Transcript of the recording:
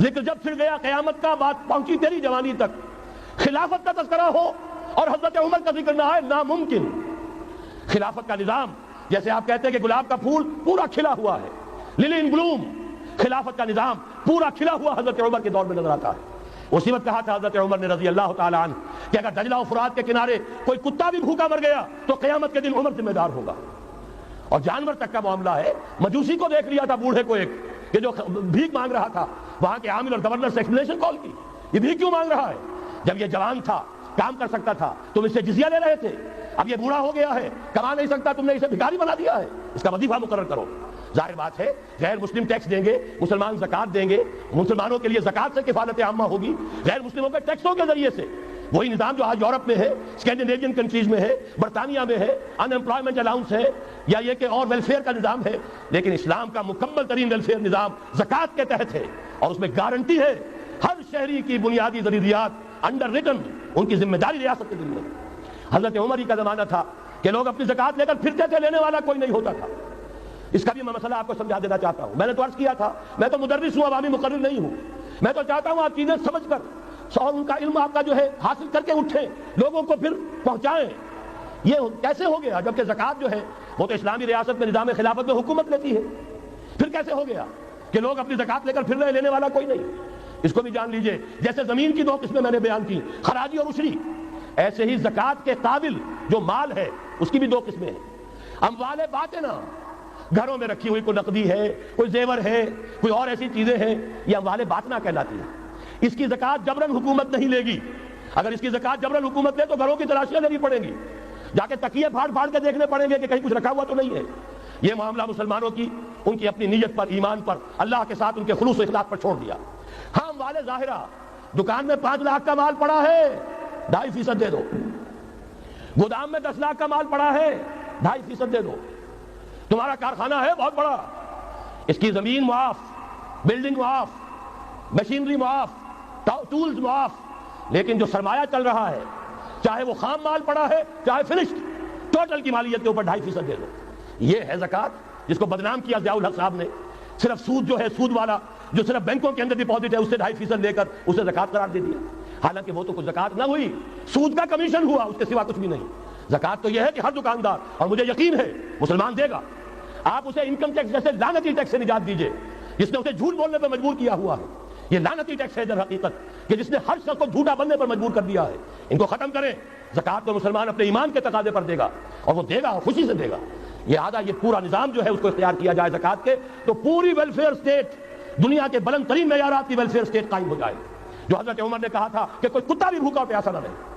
ذکر جب پھر گیا قیامت کا، بات پہنچی تیری جوانی تک، خلافت کا تذکرہ ہو اور حضرت عمر کا ذکر نہ آئے، ناممکن۔ خلافت کا نظام، جیسے آپ کہتے ہیں کہ گلاب کا پھول پورا کھلا ہوا ہے، للی ان بلوم، خلافت کا نظام پورا کھلا ہوا حضرت عمر کے دور میں نظر آتا ہے۔ اسی وقت کہا تھا حضرت عمر نے رضی اللہ تعالی عنہ کہ اگر دجلہ و فرات کے کنارے کوئی کتا بھی بھوکا مر گیا تو قیامت کے دن عمر ذمہ دار ہوگا۔ اور جانور تک کا معاملہ ہے، مجوسی کو دیکھ لیا تھا بوڑھے کو ایک کہ جو بھیک مانگ رہا تھا، وہاں کے عامل اور گورنر سے ایکسپلینیشن کال کی، یہ بھیک کیوں مانگ رہا ہے؟ جب یہ جوان تھا، کام کر سکتا تھا، تم اس سے جزیہ لے رہے تھے، اب یہ بوڑھا ہو گیا ہے، کما نہیں سکتا، تم نے اسے بھکاری بنا دیا ہے، اس کا وظیفہ مقرر کرو۔ ظاہر بات ہے غیر مسلم ٹیکس دیں گے، مسلمان زکات دیں گے، مسلمانوں کے لیے زکات سے کفالت عامہ ہوگی، غیر مسلموں کے ٹیکسوں کے ذریعے سے۔ وہی نظام جو آج یورپ میں ہے، اسکینڈینیوین کنٹریز میں ہے، برطانیہ میں ہے، ان امپلائمنٹ الاؤنس ہے، یا یہ کہ اور ویلفیئر کا نظام ہے، لیکن اسلام کا مکمل ترین ویلفیئر نظام زکات کے تحت ہے، اور اس میں گارنٹی ہے ہر شہری کی بنیادی ضروریات انڈر ریٹن، ان کی ذمہ داری ریاست کے ذمہ۔ حضرت عمر ہی کا زمانہ تھا کہ لوگ اپنی زکات لے کر پھرتے تھے، لینے والا کوئی نہیں ہوتا تھا۔ اس کا بھی میں مسئلہ آپ کو سمجھا دینا چاہتا ہوں۔ میں نے تو عرض کیا تھا، میں تو مدرس ہوں، عوامی مقرر نہیں ہوں، میں تو چاہتا ہوں آپ چیزیں سمجھ کر اور ان کا علم آپ کا جو ہے حاصل کر کے اٹھیں، لوگوں کو پھر پہنچائیں۔ یہ کیسے ہو گیا جبکہ زکات جو ہے وہ تو اسلامی ریاست میں نظام خلافت میں حکومت لیتی ہے؟ پھر کیسے ہو گیا کہ لوگ اپنی زکات لے کر پھر رہے، لینے والا کوئی نہیں؟ اس کو بھی جان لیجئے، جیسے زمین کی دو قسمیں میں نے بیان کی، خراجی اور عشری، ایسے ہی زکات کے قابل جو مال ہے اس کی بھی دو قسمیں ہیں۔ اموال باطنہ، گھروں میں رکھی ہوئی کوئی نقدی ہے، کوئی زیور ہے، کوئی اور ایسی چیزیں ہیں، یہ اموال باطنہ کہلاتی ہیں۔ اس کی زکات جبراً حکومت نہیں لے گی۔ اگر اس کی زکات جبراً حکومت لے تو گھروں کی تلاشیاں لینی پڑیں گی، جا کے تکیے پھاڑ پھاڑ کے دیکھنے پڑیں گے کہ کہیں کچھ رکھا ہوا تو نہیں ہے۔ یہ معاملہ مسلمانوں کی ان کی اپنی نیت پر، ایمان پر، اللہ کے ساتھ ان کے خلوص و اخلاص پر چھوڑ دیا۔ ہاں اموال ظاہرہ، دکان میں 5 لاکھ کا مال پڑا ہے، 2.5% دے دو۔ گودام میں 10 لاکھ کا مال پڑا ہے، 2.5% دے دو۔ تمہارا کارخانہ ہے بہت بڑا، اس کی زمین معاف، بلڈنگ معاف، مشینری معاف، ٹولز معاف، لیکن جو سرمایہ چل رہا ہے، چاہے وہ خام مال پڑا ہے چاہے فنشڈ، ٹوٹل کی مالیت کے اوپر 2.5% دے دو۔ یہ ہے زکات جس کو بدنام کیا ضیاء الحق صاحب نے۔ صرف سود جو ہے، سود والا جو صرف بینکوں کے اندر ڈپازٹ ہے، اس سے 2.5% لے کر اسے زکات قرار دے دیا، حالانکہ وہ تو کچھ زکات نہ ہوئی، سود کا کمیشن ہوا، اس کے سوا کچھ بھی نہیں۔ زکات تو یہ ہے کہ ہر دکاندار، اور مجھے یقین ہے مسلمان دے گا، آپ اسے انکم ٹیکس جیسے لعنتی ٹیکس سے نجات دیجئے جس نے اسے جھوٹ بولنے پر مجبور کیا ہوا ہے۔ یہ لعنتی ٹیکس ہے در حقیقت کہ جس نے ہر شخص کو جھوٹا بننے پر مجبور کر دیا ہے۔ ان کو ختم کریں۔ زکات تو مسلمان اپنے ایمان کے تقاضے پر دے گا، اور وہ دے گا خوشی سے دے گا۔ یہ پورا نظام جو ہے اس کو اختیار کیا جائے زکات کے، تو پوری ویلفیئر اسٹیٹ، دنیا کے بلند ترین معیارات کی ویلفیئر اسٹیٹ قائم ہو جائے، جو حضرت عمر نے کہا تھا کہ کوئی کتا بھی بھوکا پیاسا نہ رہے۔